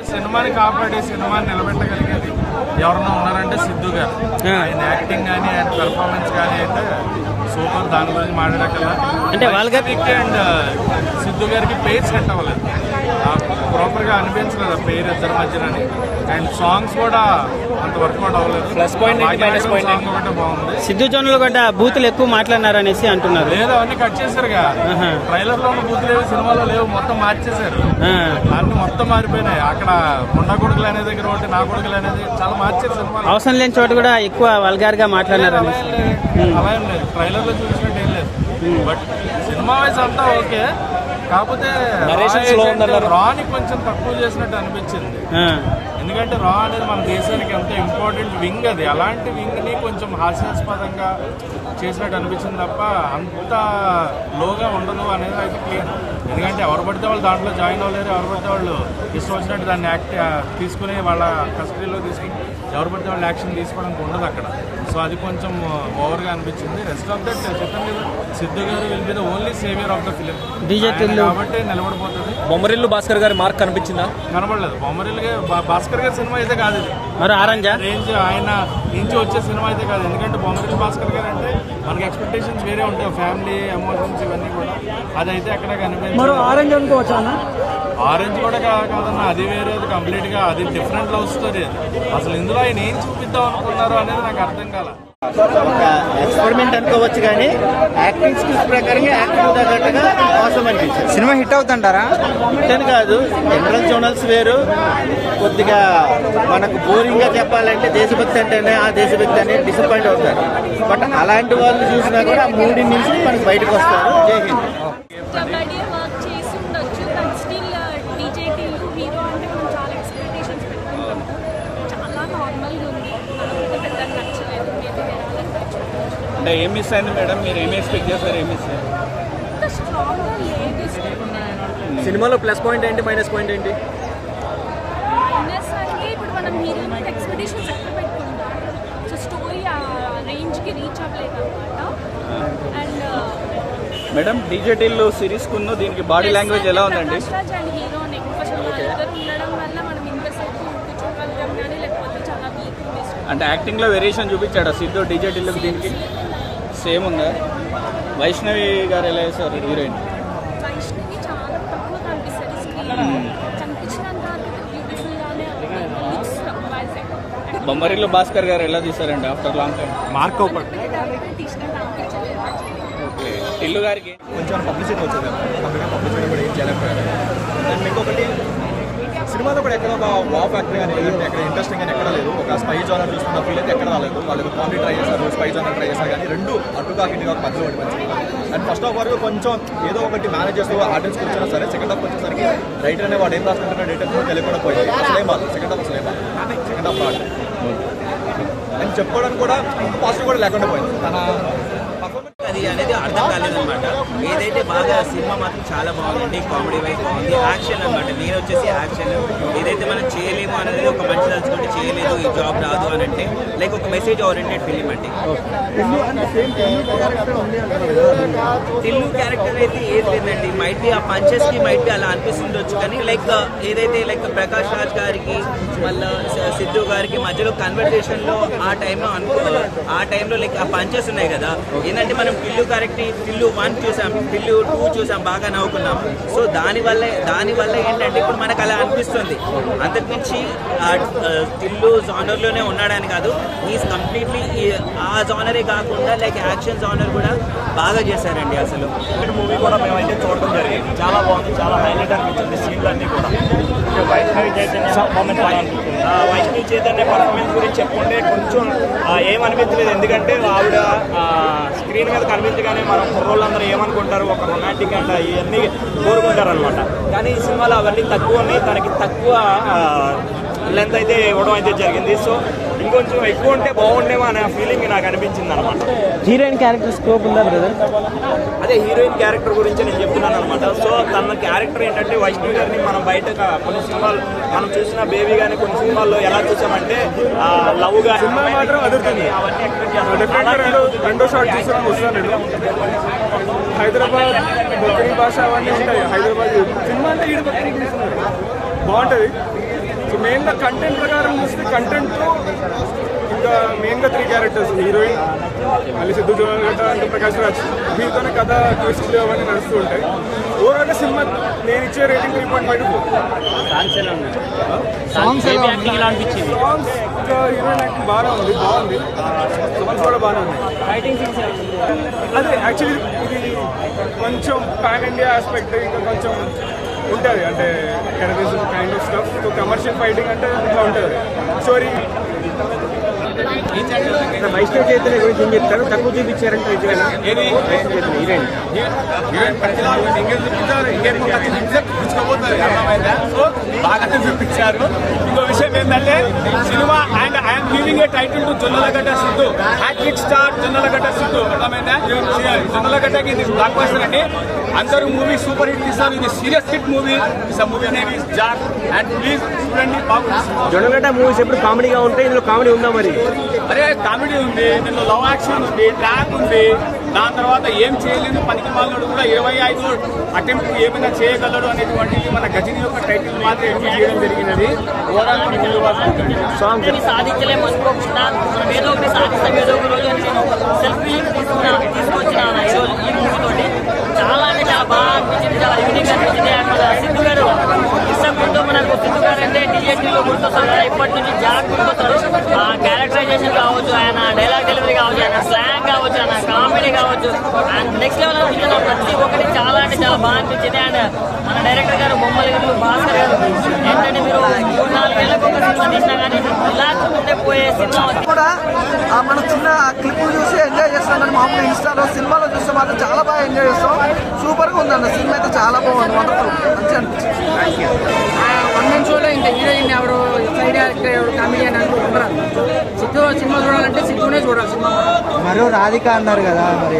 సినిమాని కాపాడి సినిమాని నిలబెట్టగలిగేది ఎవరన్నా ఉన్నారంటే సిద్ధు గారు. ఆయన యాక్టింగ్ కానీ ఆయన పెర్ఫార్మెన్స్ కానీ అయితే సూపర్. దాని గురించి మాట్లాడకల్లా అంటే వాళ్ళకి అండ్ సిద్ధు గారికి పేరు సెట్ అవ్వలేదు, ప్రాపర్గా అనిపించలేదు ఆ పేరు ఇద్దరి మధ్యనని. అండ్ సాంగ్స్ కూడా అంత వర్కౌట్ అవ్వలేదు. ప్లస్ పాయింట్ సాంగ్ ఒకటే బాగుంది. సిద్ధు జోన్లో కూడా బూతులు ఎక్కువ మాట్లాడినారు అనేసి అంటున్నారు. లేదు, అవన్నీ కట్ చేశారుగా. ట్రైలర్ లో ఉన్న బూతులు లేవు, సినిమాలో లేవు, మొత్తం మార్చేశారు. అన్ని మొత్తం మారిపోయినాయి. అక్కడ ముండా కొడుకులు అనేది దగ్గర ఒకటి, నా కొడుకులు అనేది చాలా మార్చారు సినిమా. అవసరం లేని చోట కూడా ఎక్కువ వల్గార్ గా మాట్లాడినారు. అలా ఏం లేదు, ట్రైలర్ లో చూసినట్టు ఏం లేదు. బట్ సినిమా వైజ్ అంతా ఓకే. కాకపోతే రాని కొంచెం తక్కువ చేసినట్టు అనిపించింది. ఎందుకంటే రా అనేది మన దేశానికి ఎంతో ఇంపార్టెంట్ వింగ్ అది. అలాంటి వింగ్ ని కొంచెం హాస్యాస్పదంగా చేసినట్టు అనిపించింది తప్ప అంత లోగా ఉండదు అనేది అయితే క్లియర్. ఎందుకంటే ఎవరు పడితే వాళ్ళు దాంట్లో జాయిన్ అవ్వలేరు, ఎవరు పడితే వాళ్ళు ఇష్టం వచ్చినట్టు దాన్ని తీసుకుని వాళ్ళ కస్టడీలో తీసుకుని ఎవరు పడితే వాళ్ళు యాక్షన్ తీసుకోవడానికి ఉండదు అక్కడ. సో అది కొంచెం ఓవర్గా అనిపించింది. రెస్ట్ ఆఫ్ దట్ చెప్పండి కదా, సిద్ధు గారు will be the only saviour of the film కాబట్టి నిలబడిపోతుంది. బొమ్మరిల్లు భాస్కర్ గారి మార్క్ కనిపించిందా? కనబడలేదు. బొమ్మరిల్లుగా భాస్కర్ గారి సినిమా అయితే కాదు ఇది. మరి ఆరెంజ్ రేంజ్ ఆయన నుంచి వచ్చే సినిమా అయితే కాదు. ఎందుకంటే బొమ్మరిల్లు భాస్కర్ గారు అంటే మనకి ఎక్స్పెక్టేషన్స్ వేరే ఉంటాయి, ఫ్యామిలీ ఎమోషన్స్ ఇవన్నీ కూడా. అదైతే అక్కడ కనిపించింది. ఆరెంజ్ అనుకోవచ్చా? ఆరెంజ్ కూడా కాదన్నా, అది వేరే, అది కంప్లీట్ గా అది డిఫరెంట్ లవ్ స్టోరీ. అసలు ఇందులో ఆయన ఏం చూపిద్దాం అనుకున్నారు అనేది నాకు అర్థం కాల. ఒక ఎక్స్పెరిమెంట్ అనుకోవచ్చు కానీ యాక్టింగ్ స్కిల్స్ ప్రకారంగా యాక్టింగ్ తగ్గట్టుగా అవసరం అనిపించింది. Cinema hit అవుతుంటారా? హిట్ అని కాదు, జనరల్ జోనల్స్ వేరు. కొద్దిగా మనకు బోరింగ్ గా చెప్పాలంటే దేశభక్తి అంటేనే ఆ దేశభక్తి అనేది డిసప్పాయింట్ అవుతారు. బట్ అలాంటి వాళ్ళు చూసినా కూడా ఆ మూడి నుంచి మనకు బయటకు వస్తారు. జై హింద్. అంటే ఏం మిస్ అయింది మేడం? మీరు ఏమి ఎక్స్పెక్ట్ చేస్తారు? ఏం మిస్ అయ్యారు? సినిమాలో ప్లస్ పాయింట్ ఏంటి, మైనస్ పాయింట్ ఏంటి? ఇప్పుడు మనం హీరోయిన్ ఎక్స్పెక్టేషన్స్ ఎక్కడ పెట్టుకుంటాం, సో స్టోరీ ఆ రేంజ్కి రీచ్ అవ్వలేదు అనమాట. అండ్ మేడం డిజిటల్ సిరీస్ కున్న దీనికి బాడీ లాంగ్వేజ్ ఎలా ఉందండి? అండ్ హీరోయిన్ ఇద్దరు ఉండడం వల్ల మనం ఇంతసేపు కూర్చోగలుగుతాం కానీ లేకపోతే చాలా వీక్ ఉంది. అంటే యాక్టింగ్ లో వేరియేషన్ చూపించాడా సిద్ధు డిజిటల్ దీనికి? సేమ్ ఉందా? వైష్ణవి గారు ఎలా చేశారు హీరోయిన్? వైష్ణవి చాలా తక్కువ కనిపిస్తుంది స్క్రీన్, కనిపించినంత బ్యూటిఫుల్ గానే లుక్స్ వైజ్. బొమ్మరిల్లు భాస్కర్ గారు ఎలా తీశారండి after long time? Mark out తీసినట్టు అనిపించలేదు. ఓకే, టిల్లు గారికి కొంచెం పబ్లిసిటీ వచ్చింది, పబ్లిసిటీ కూడా ఏం చేయలేకపోయారు. అండ్ ఇంకొకటి సినిమాలో కూడా ఎక్కడ ఒక వావ్ ఫ్యాక్టరీ అని లేదంటే ఎక్కడ ఇంట్రెస్టింగ్ అని ఎక్కడ లేదు. ఒక స్పై జోనర్ చూసుకున్న ఫీల్ అయితే ఎక్కడ రాలేదు. వాళ్ళు కామెడీ ట్రై చేశారు, స్పై జోనర్ ట్రై చేశారు, కానీ రెండు అటుగా ఇటుగా మధ్యలో ఒకటి మంచిది. అండ్ ఫస్ట్ హాఫ్ వరకు కొంచెం ఏదో ఒకటి మేనేజ్ చేస్తూ ఆడియన్స్ కూర్చున్నా సరే, సెకండ్ హాఫ్ వచ్చేసరికి రైటర్ అనే వాడు ఏం రాసుకుంటున్నా డేటా తెలియకుండా పోయింది. అసలేం బాధ సెకండ్ హాఫ్, సెకండ్ హాఫ్ రాడు అని చెప్పుకోవడానికి కూడా పాజిటివ్ కూడా లేకుండా పోయింది. తన అది అనేది అర్థం కాలేదన్నమాట. ఏదైతే బాగా సినిమా మాత్రం చాలా బాగుందండి, కామెడీ వైజ్ బాగుంది, యాక్షన్ అనమాట. నేను వచ్చేసి యాక్షన్ ఏదైతే మనం చేయలేము అనేది ఒక మనిషి తలుచుకుంటే చేయలేదు, ఈ జాబ్ రాదు అని అంటే లైక్ ఒక మెసేజ్ ఓరియంటెడ్ ఫిలిం అండి. టిల్లు క్యారెక్టర్ అయితే ఏది లేదండి, మైట్ బి ఆ పంచెస్ కి మైట్ బి అలా అనిపిస్తుండొచ్చు, కానీ లైక్ ఏదైతే లైక్ ప్రకాష్ రాజ్ గారికి మళ్ళీ సిద్ధు గారికి మధ్యలో కన్వర్సేషన్ లో ఆ టైంలో లైక్ ఆ పంచెస్ ఉన్నాయి కదా. ఏంటంటే మనం టిల్లు క్యారెక్టర్ టిల్లు 1 చూసాం, టిల్లు 2 చూసాం, బాగా నవ్వుకున్నాం. సో దానివల్ల ఏంటంటే ఇప్పుడు మనకు అలా అనిపిస్తుంది. అంతకుమించి టిల్లు జానర్లోనే ఉన్నాడని కాదు, ఈజ్ కంప్లీట్లీ ఆ జానరే కాకుండా లైక్ యాక్షన్ జానర్ కూడా బాగా చేశారండి. అసలు మూవీ కూడా మేమైతే చూడడం జరిగింది, చాలా బాగుంది, చాలా హైలైట్ అనిపించింది సీన్లు అన్నీ కూడా. వైష్ణవి చైతన్య పర్ఫార్మెన్స్ గురించి చెప్పుకుంటే కొంచెం ఏమనిపించలేదు. ఎందుకంటే ఆవిడ స్క్రీన్ మీద కనిపించగానే మనం కుర్రోళ్ళందరూ ఏమనుకుంటారు, ఒక రొమాంటిక్ అండ్ ఇవన్నీ కోరుకుంటారు అనమాట. కానీ ఈ సినిమాలో అవన్నీ తక్కువ ఉన్నాయి, తనకి తక్కువ లెంత్ అయితే ఇవ్వడం అయితే జరిగింది. సో ఇంకొంచెం ఎక్కువ ఉంటే బాగుండేమో అనే ఫీలింగ్ నాకు అనిపించింది అనమాట. హీరోయిన్ క్యారెక్టర్ స్కోప్ ఉందా బ్రదర్? అదే హీరోయిన్ క్యారెక్టర్ గురించి నేను చెప్తున్నాను అనమాట. సో తన క్యారెక్టర్ ఏంటంటే వైష్ణవి గారిని మనం బయట కొన్ని సినిమాలు మనం చూసిన బేబీ కానీ కొన్ని సినిమాల్లో ఎలా చూసామంటే లవ్ గా రెండో షాట్ చూసాను. హైదరాబాద్ బొక్కరి భాష అవన్నీ ఉంటాయి. హైదరాబాద్ సినిమా అంటే బాగుంటుంది. సో మెయిన్గా కంటెంట్ ప్రకారం చూస్తే కంటెంట్ ఇంకా మెయిన్గా 3 క్యారెక్టర్స్, హీరోయిన్, మళ్ళీ సిద్ధు జోనల్ అంటే ప్రకాష్ రాజ్, వీటితోనే కథ ట్విస్ట్లు అవన్నీ నడుస్తూ ఉంటాయి. ఓవరాల్గా సినిమా నేను ఇచ్చే రేటింగ్ 3.5 to 4. సాంగ్స్ ఇంకా హీరోయిన్ యాక్టింగ్ బాగుంది, సాంగ్స్ కూడా బాగానే ఉన్నాయి. అదే యాక్చువల్లీ ఇది కొంచెం పాన్ ఇండియా ఆస్పెక్ట్ ఇంకా కొంచెం ఉంటుంది, అంటే terrorism kind of stuff. So commercial fighting అంటే ఇట్లా ఉంటుంది స్టోరీ. వైష్ణవ్ చైతన్య గురించి ఏం చెప్తారు? తక్కువ చూపించారంటే హీరోయిన్ బాగా చూపించారు. ఇంకో విషయం ఏంటంటే cinema and I'm giving a title to Jonnalagadda Siddhu, hat trick star Jonnalagadda Siddhu. అర్థమైందా? జొన్నలగడ్డకి ఇది బ్లాక్ బస్టర్ అండి. అందరూ మూవీ సూపర్ హిట్ తీస్తారు. ఇది serious hit movie. Is movie name is Jack and please చూడండి, బాగుంది. జొన్నగడ్డ మూవీస్ ఎప్పుడు కామెడీగా ఉంటాయి, ఇందులో కామెడీ ఉందా మరి? అరే కామెడీ ఉంది, దీనిలో లవ్ యాక్షన్ ఉంది, ట్రాక్ ఉంది. దాని తర్వాత ఏం చేయలేని పనికి మాలినోడు కూడా 25 అటెంప్ట్ ఏమైనా చేయగలడు అనేటువంటిది మన గజని యొక్క టైటిల్ మాత్రం ఎంపీ చేయడం జరిగినది. ఓవరాల్ సాంగ్ సాధించలేము అనుకోకుండా మనం ఏదో ఒకటి సాధిస్తాం, ఏదో ఒక రోజు అని నేను సెల్ఫీ తీసుకొచ్చిన ఈరోజు ఈ మూవీ తోటి చాలా అంటే చాలా బాగా అనిపించింది, చాలా యూనిక్ అనిపించింది. అక్కడ సిద్ధు గారు ఇష్టంతో మనకు సిద్ధు గారు అంటే టీఎస్టీలో గుర్తొస్తారు కదా, ఇప్పటి నుంచి జాక్ గుర్తొస్తారు. ఆ క్యారెక్టరైజేషన్ కావచ్చు, ఆయన డైలాగ్ డెలివరీ కావచ్చు, ఆయన స్లాంగ్ కావచ్చు, ఆయన కామెడీ కావచ్చు, అండ్ నెక్స్ట్ లెవెల్ అనిపించింది. ప్రతి ఒక్కటి చాలా అంటే చాలా బాగా అనిపించింది. అండ్ మన డైరెక్టర్ గారు బొమ్మలు గారు భాస్కర్ గారు ఏంటంటే మీరు 3-4 ఏళ్ళకి ఒక సినిమా తీసినా కానీ ఇలా ఉండే పోయే సినిమా కూడా మనం చిన్న క్లిప్ చూసి ఎంజాయ్ చేస్తామని మామూలు ఇన్స్టాలో సినిమాలో చూస్తే మాత్రం చాలా బాగా ఎంజాయ్ చేస్తాం. సూపర్గా ఉందండి సినిమా అయితే, చాలా బాగుంది, వండర్ఫుల్, మంచిగా అనిపించింది. 1 man షోలో ఇంకా హీరోయిన్ ఎవరు, సైడ్ క్యారెక్టర్ ఎవరు, కామెడియన్ అంటూ ఉండరు. సిద్ధు సినిమా చూడాలంటే సిద్ధునే చూడాలి. సినిమా మరో రాధిక అన్నారు కదా, మరి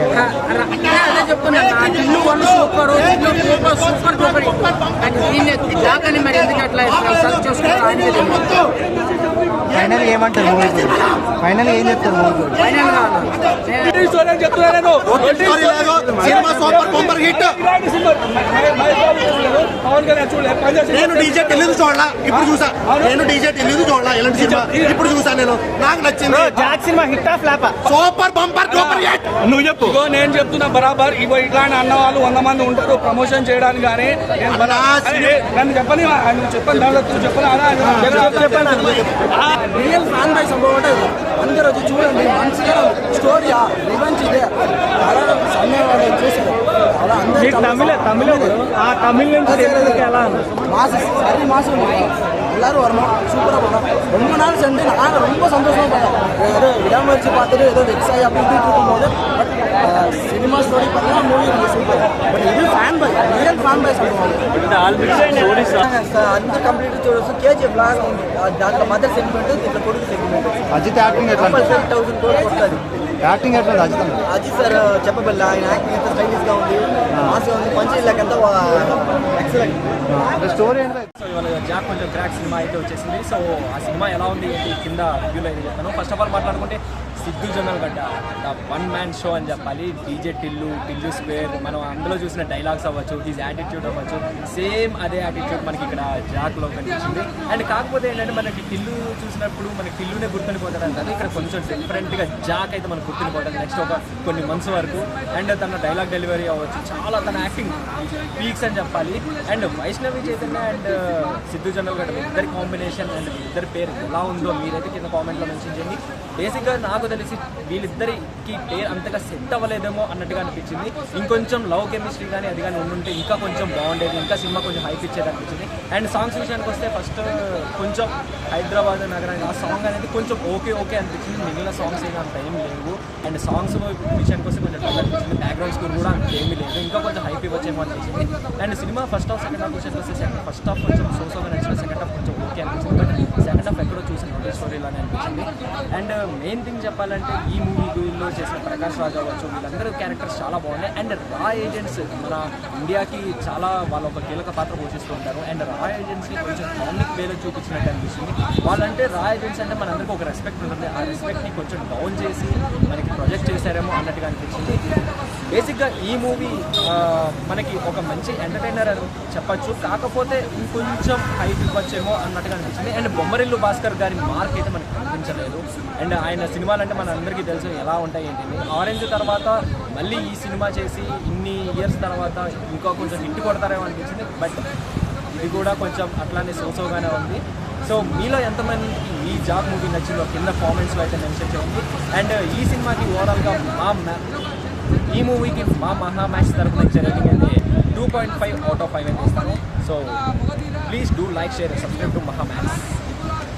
అదే చెప్తున్నాను, నా ఇల్లు 1 సూపర్, ఇల్లు సూపర్ సూపర్ సూపర్. కానీ దీన్ని జాక్ అని మరి ఎందుకు అట్లా సర్చ్ చేసుకుంటారు? ఫైనల్ ఏమంటారు మూవీ గురించి? ఫైనల్ ఏం చెప్తారు మూవీ గురించి? ఫైనల్ గా నేను డీజే తెలియదు చూడాలా, ఇప్పుడు చూసా. నేను డీజే తెలియదు చూడాలా, ఎలాంటి సినిమా ఇప్పుడు చూసా. నేను నాకు నచ్చింది. జాక్ సినిమా హిట్ ఆఫ్ ఫ్లాపా? Super bumper super hit. నువ్వు చెప్పు. నేను చెప్తున్నా బరాబర్. ఇగో ఇట్లాంటి అన్న వాళ్ళు 100 మంది ఉంటారు ప్రమోషన్ చేయడానికి. కానీ నన్ను చెప్పని, నువ్వు చెప్పని దాంట్లో చెప్పని రియల్ ఫ్యాన్ బై సంభవం అంటే అందరూ వచ్చి చూడండి, మంచిగా స్టోరీ రివెంజ్ ఇదే అలా సమయం చూసారు. மாசம் எல்லாரும் வரணும். சூப்பராக பண்ணோம். ரொம்ப நாள் சென்று நாங்கள் ரொம்ப சந்தோஷமாக பண்ணோம். ஏதோ விடாமுயற்சி பார்த்துட்டு ஏதோ வெக்ஸ் ஆகி அப்படி இப்படி இருக்கும்போது பட் சினிமா ஸ்டோரி பார்த்தீங்கன்னா மூவி ரொம்ப சூப்பர். பட் இது fan boy, real fan boy అందరూ కంప్లీట్ చూడవచ్చు. కేజీఎఫ్ లాగా ఉంది, దాంట్లో మదర్ సెగ్మెంట్, దీంట్లో కొడుకు సెగ్మెంట్. అజిత్ యాక్టింగ్ ఎట్లా? 1000 కోట్లు వస్తుంది. యాక్టింగ్ ఎట్లా అజిత్? అజిత్ సార్ చెప్పబల్ల, ఆయన యాక్టింగ్ ఎంత స్టైలిష్గా ఉంది, మాస్గా ఉంది, పంచేలాగంతా ఎక్సలెంట్. స్టోరీ ఏంటో. సో ఇవాళ జాక్ కొంచెం క్రాక్ సినిమా అయితే వచ్చేసింది. సో ఆ సినిమా ఎలా ఉంది ఏంటి కింద రివ్యూలో అయితే చెప్తాను. ఫస్ట్ ఆఫ్ ఆల్ మాట్లాడుకుంటే సిద్ధు జొన్నలగడ్డ 1 man షో అని చెప్పాలి. డీజే టిల్లు స్క్వేర్, మనం అందులో చూసిన డైలాగ్స్ అవ్వచ్చు, హిజ్ యాటిట్యూడ్ అవ్వచ్చు, సేమ్ అదే యాటిట్యూడ్ మనకి ఇక్కడ జాక్లో కనిపించింది. అండ్ కాకపోతే ఏంటంటే మనకి టిల్లు చూసినప్పుడు మనకి టిల్లునే గుర్తుండిపోతాడు అంటారు. ఇక్కడ కొంచెం డిఫరెంట్గా జాక్ అయితే మనకు గుర్తుండిపోతుంది నెక్స్ట్ ఒక కొన్ని మంత్స్ వరకు. అండ్ తన డైలాగ్ డెలివరీ అవ్వచ్చు, చాలా తన యాక్టింగ్ పీక్స్ అని చెప్పాలి. అండ్ వైష్ణవి చైతన్య అండ్ సిద్ధు జొన్నలగడ్డ ఇద్దరి కాంబినేషన్ అండ్ ఇద్దరి పేరు ఎలా ఉందో మీరైతే కింద కామెంట్లో మెన్షన్ చేయండి. బేసిక్గా నాకు తెలిసి వీళ్ళిద్దరికి పేరు అంతగా సెట్ అవ్వలేదేమో అన్నట్టుగా అనిపించింది. ఇంకొంచెం లవ్ కెమిస్ట్రీ కానీ అది కానీ ఉండుంటే ఇంకా కొంచెం బాగుండేది, ఇంకా సినిమా కొంచెం హైప్ ఇచ్చేది అనిపించింది. అండ్ సాంగ్స్ విషయానికి వస్తే ఫస్ట్ కొంచెం హైదరాబాద్ నగరానికి ఆ సాంగ్ అనేది కొంచెం ఓకే అనిపించింది. మిగిలిన సాంగ్స్ ఏమీ అంత ఏం లేవు. అండ్ సాంగ్స్ విషయానికి వస్తే కొంచెం డల్ అనిపించింది. బ్యాక్గ్రౌండ్ స్కోర్ కూడా అంత ఏమీ లేదు, ఇంకా కొంచెం హైప్ ఇవ్వచ్చేమో అనిపించింది. And cinema first half second half విషయానికి వస్తే ఫస్ట్ హాఫ్ కొంచెం సోసోగా నచ్చిన, సెకండ్ హాఫ్ కొంచెం ఓకే అనిపించింది. బట్ సెకండ్ కైండ్ ఆఫ్ ఎక్కడో చూసిన నోటీస్ స్టోరీ లానే అనిపించింది. అండ్ మెయిన్ థింగ్ చెప్పాలంటే ఈ మూవీలో చేసిన ప్రకాష్ రాజ్ అవ్వచ్చు, వీళ్ళందరూ క్యారెక్టర్స్ చాలా బాగున్నాయి. అండ్ రా ఏజెంట్స్ మన ఇండియాకి చాలా వాళ్ళు ఒక కీలక పాత్ర పోషిస్తూ ఉంటారు. అండ్ రా ఏజెంట్స్ని కొంచెం కామిక్ వేలో చూపించినట్టు అనిపిస్తుంది. వాళ్ళంటే రా ఏజెంట్స్ అంటే మనందరికీ ఒక రెస్పెక్ట్ ఉంటుంది. ఆ రెస్పెక్ట్ని కొంచెం డౌన్ చేసి మనకి ప్రొజెక్ట్ చేశారేమో అన్నట్టుగా అనిపించింది. బేసిక్గా ఈ మూవీ మనకి ఒక మంచి ఎంటర్టైనర్ అని చెప్పచ్చు, కాకపోతే ఇంకొంచెం హైట్ ఇవ్వచ్చేమో అన్నట్టుగా అనిపించింది. అండ్ బొమ్మరిల్లు భాస్కర్ గారి మార్క్ అయితే మనకి కనిపించలేదు. అండ్ ఆయన సినిమాలు అంటే మన అందరికీ తెలుసు ఎలా ఉంటాయి ఏంటి. ఆరెంజ్ తర్వాత మళ్ళీ ఈ సినిమా చేసి ఇన్ని ఇయర్స్ తర్వాత ఇంకా కొంచెం హిట్ కొడతారేమో అనిపించింది. బట్ ఇది కూడా కొంచెం అట్లానే సోసోగానే ఉంది. సో మీలో ఎంతమందికి ఈ జాబ్ మూవీ నచ్చిందో కింద కామెంట్స్లో అయితే మెన్షన్ చేయండి. అండ్ ఈ సినిమాకి ఓవరాల్గా ఈ మూవీకి మా మహా మ్యాచ్ తరఫున ఇచ్చే రేటింగ్ అయితే 2.5 out of 5 అయితే ఇస్తాను. So please do like, share, subscribe to మహా మ్యాచ్.